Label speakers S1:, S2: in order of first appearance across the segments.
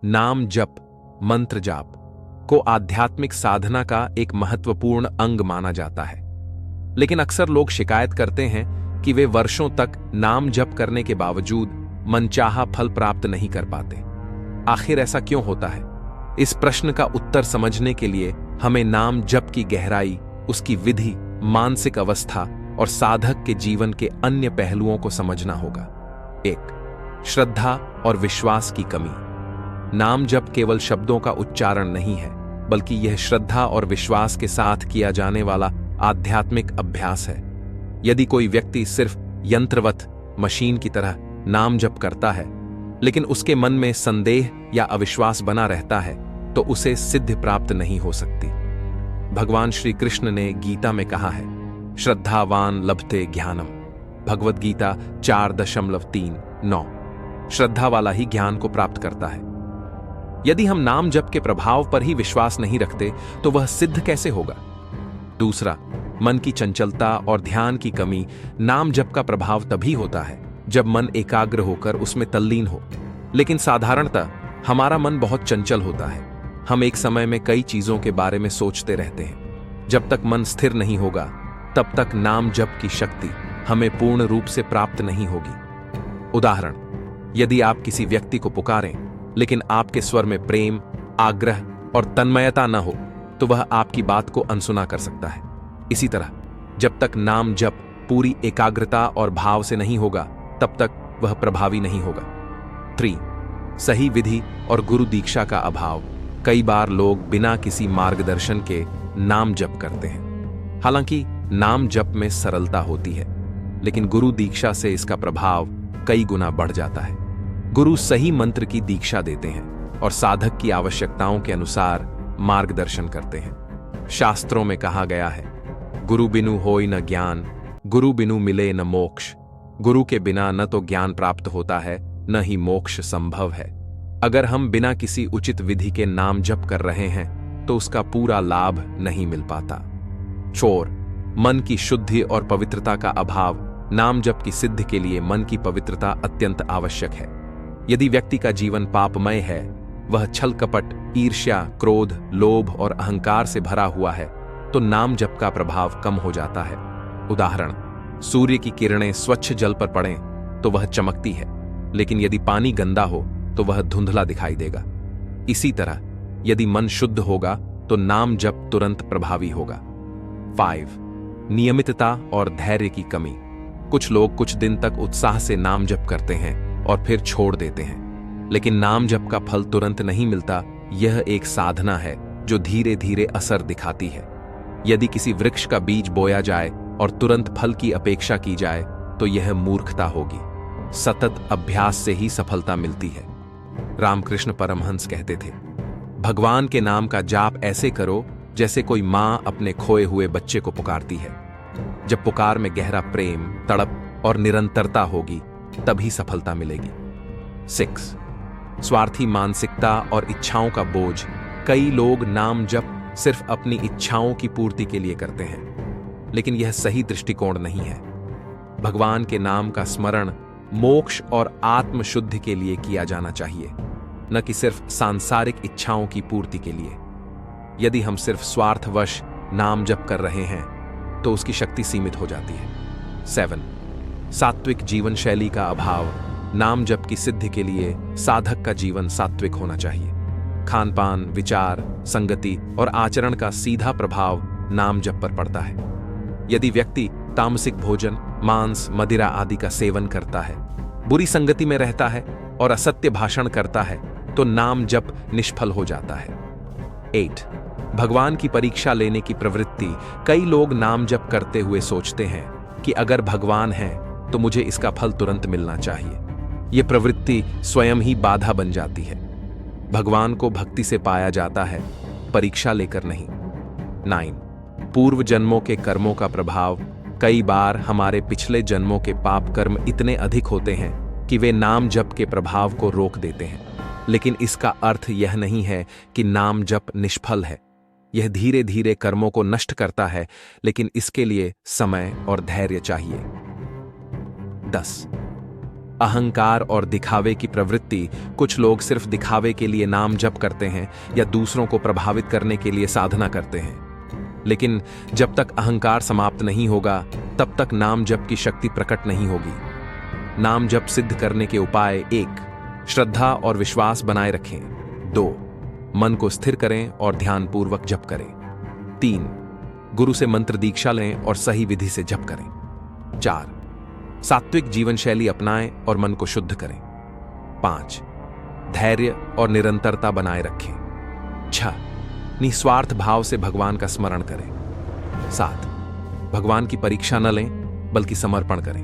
S1: नाम जप, मंत्र जाप को आध्यात्मिक साधना का एक महत्वपूर्ण अंग माना जाता है। लेकिन अक्सर लोग शिकायत करते हैं कि वे वर्षों तक नाम जप करने के बावजूद मनचाहा फल प्राप्त नहीं कर पाते। आखिर ऐसा क्यों होता है? इस प्रश्न का उत्तर समझने के लिए हमें नाम जप की गहराई, उसकी विधि, मानसिक अवस्था और साधक के जीवन के अन्य पहलुओं को समझना होगा। 1. श्रद्धा और विश्वास की कमी। नाम जप केवल शब्दों का उच्चारण नहीं है, बल्कि यह श्रद्धा और विश्वास के साथ किया जाने वाला आध्यात्मिक अभ्यास है। यदि कोई व्यक्ति सिर्फ यंत्रवत, मशीन की तरह नाम जप करता है, लेकिन उसके मन में संदेह या अविश्वास बना रहता है, तो उसे सिद्धि प्राप्त नहीं हो सकती। भगवान श्री कृष्ण ने गीता में कहा है, श्रद्धावान लभते ज्ञानम। भगवद गीता 4.3:9। श्रद्धा वाला ही ज्ञान को प्राप्त करता है। यदि हम नाम जप के प्रभाव पर ही विश्वास नहीं रखते, तो वह सिद्ध कैसे होगा? 2. मन की चंचलता और ध्यान की कमी। नाम जप का प्रभाव तभी होता है जब मन एकाग्र होकर उसमें तल्लीन हो। लेकिन साधारणतः हमारा मन बहुत चंचल होता है। हम एक समय में कई चीजों के बारे में सोचते रहते हैं। जब तक मन स्थिर नहीं होगा, तब तक नाम जप की शक्ति हमें पूर्ण रूप से प्राप्त नहीं होगी। उदाहरण, यदि आप किसी व्यक्ति को पुकारें, लेकिन आपके स्वर में प्रेम, आग्रह और तन्मयता न हो, तो वह आपकी बात को अनसुना कर सकता है। इसी तरह जब तक नाम जप पूरी एकाग्रता और भाव से नहीं होगा, तब तक वह प्रभावी नहीं होगा। 3. सही विधि और गुरु दीक्षा का अभाव। कई बार लोग बिना किसी मार्गदर्शन के नाम जप करते हैं। हालांकि नाम जप में सरलता होती है, लेकिन गुरु दीक्षा से इसका प्रभाव कई गुना बढ़ जाता है। गुरु सही मंत्र की दीक्षा देते हैं और साधक की आवश्यकताओं के अनुसार मार्गदर्शन करते हैं। शास्त्रों में कहा गया है, गुरु बिनु होय न ज्ञान, गुरु बिनु मिले न मोक्ष। गुरु के बिना न तो ज्ञान प्राप्त होता है, न ही मोक्ष संभव है। अगर हम बिना किसी उचित विधि के नाम जप कर रहे हैं, तो उसका पूरा लाभ नहीं मिल पाता। 4. मन की शुद्धि और पवित्रता का अभाव। नाम जप की सिद्धि के लिए मन की पवित्रता अत्यंत आवश्यक है। यदि व्यक्ति का जीवन पापमय है, वह छल कपट, ईर्ष्या, क्रोध, लोभ और अहंकार से भरा हुआ है, तो नाम जप का प्रभाव कम हो जाता है। उदाहरण, सूर्य की किरणें स्वच्छ जल पर पड़ें तो वह चमकती है, लेकिन यदि पानी गंदा हो तो वह धुंधला दिखाई देगा। इसी तरह यदि मन शुद्ध होगा तो नाम जप तुरंत प्रभावी होगा। 5. नियमितता और धैर्य की कमी। कुछ लोग कुछ दिन तक उत्साह से नाम जप करते हैं और फिर छोड़ देते हैं, लेकिन नाम जप का फल तुरंत नहीं मिलता। यह एक साधना है जो धीरे धीरे असर दिखाती है। यदि किसी वृक्ष का बीज बोया जाए और तुरंत फल की अपेक्षा की जाए, तो यह मूर्खता होगी। सतत अभ्यास से ही सफलता मिलती है। रामकृष्ण परमहंस कहते थे, भगवान के नाम का जाप ऐसे करो जैसे कोई मां अपने खोए हुए बच्चे को पुकारती है। जब पुकार में गहरा प्रेम, तड़प और निरंतरता होगी, तभी सफलता मिलेगी। 6. स्वार्थी मानसिकता और इच्छाओं का बोझ। कई लोग नाम जप सिर्फ अपनी इच्छाओं की पूर्ति के लिए करते हैं, लेकिन यह सही दृष्टिकोण नहीं है। भगवान के नाम का स्मरण मोक्ष और आत्म शुद्धि के लिए किया जाना चाहिए, न कि सिर्फ सांसारिक इच्छाओं की पूर्ति के लिए। यदि हम सिर्फ स्वार्थवश नाम जप कर रहे हैं, तो उसकी शक्ति सीमित हो जाती है। 7. सात्विक जीवन शैली का अभाव। नाम जप की सिद्धि के लिए साधक का जीवन सात्विक होना चाहिए। खान पान, विचार, संगति और आचरण का सीधा प्रभाव नाम जप पर पड़ता है। यदि व्यक्ति तामसिक भोजन, मांस, मदिरा आदि का सेवन करता है, बुरी संगति में रहता है और असत्य भाषण करता है, तो नाम जप निष्फल हो जाता है। 8. भगवान की परीक्षा लेने की प्रवृत्ति। कई लोग नाम जप करते हुए सोचते हैं कि अगर भगवान है तो मुझे इसका फल तुरंत मिलना चाहिए। यह प्रवृत्ति स्वयं ही बाधा बन जाती है। भगवान को भक्ति से पाया जाता है, परीक्षा लेकर नहीं। 9. पूर्व जन्मों के कर्मों का प्रभाव। कई बार हमारे पिछले जन्मों के पाप कर्म इतने अधिक होते हैं कि वे नाम जप के प्रभाव को रोक देते हैं, लेकिन इसका अर्थ यह नहीं है कि नाम जप निष्फल है। यह धीरे धीरे कर्मों को नष्ट करता है, लेकिन इसके लिए समय और धैर्य चाहिए। 10. अहंकार और दिखावे की प्रवृत्ति। कुछ लोग सिर्फ दिखावे के लिए नाम जप करते हैं या दूसरों को प्रभावित करने के लिए साधना करते हैं। लेकिन जब तक अहंकार समाप्त नहीं होगा तब तक नाम जप की शक्ति प्रकट नहीं होगी। नाम जप सिद्ध करने के उपाय: 1. श्रद्धा और विश्वास बनाए रखें। 2. मन को स्थिर करें और ध्यानपूर्वक जप करें। 3. गुरु से मंत्र दीक्षा लें और सही विधि से जप करें। 4. सात्विक जीवन शैली अपनाएं और मन को शुद्ध करें। 5. धैर्य और निरंतरता बनाए रखें। 6. निस्वार्थ भाव से भगवान का स्मरण करें। 7. भगवान की परीक्षा न लें बल्कि समर्पण करें।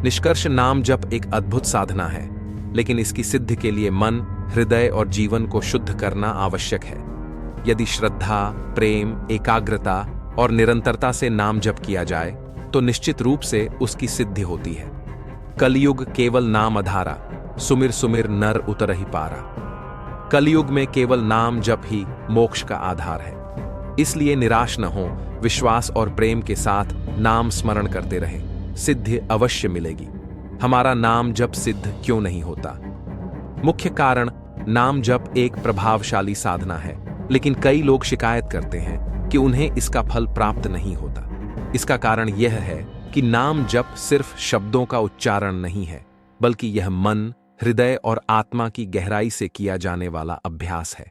S1: निष्कर्ष: नाम जप एक अद्भुत साधना है, लेकिन इसकी सिद्धि के लिए मन, हृदय और जीवन को शुद्ध करना आवश्यक है। यदि श्रद्धा, प्रेम, एकाग्रता और निरंतरता से नाम जप किया जाए तो निश्चित रूप से उसकी सिद्धि होती है। कलयुग केवल नाम आधारा, सुमिर सुमिर नर उतरहि पारा। कलयुग में केवल नाम जप ही मोक्ष का आधार है। इसलिए निराश न हो, विश्वास और प्रेम के साथ नाम स्मरण करते रहें, सिद्धि अवश्य मिलेगी। हमारा नाम जप सिद्ध क्यों नहीं होता? मुख्य कारण: नाम जप एक प्रभावशाली साधना है, लेकिन कई लोग शिकायत करते हैं कि उन्हें इसका फल प्राप्त नहीं होता। इसका कारण यह है कि नाम जप सिर्फ शब्दों का उच्चारण नहीं है, बल्कि यह मन, हृदय और आत्मा की गहराई से किया जाने वाला अभ्यास है।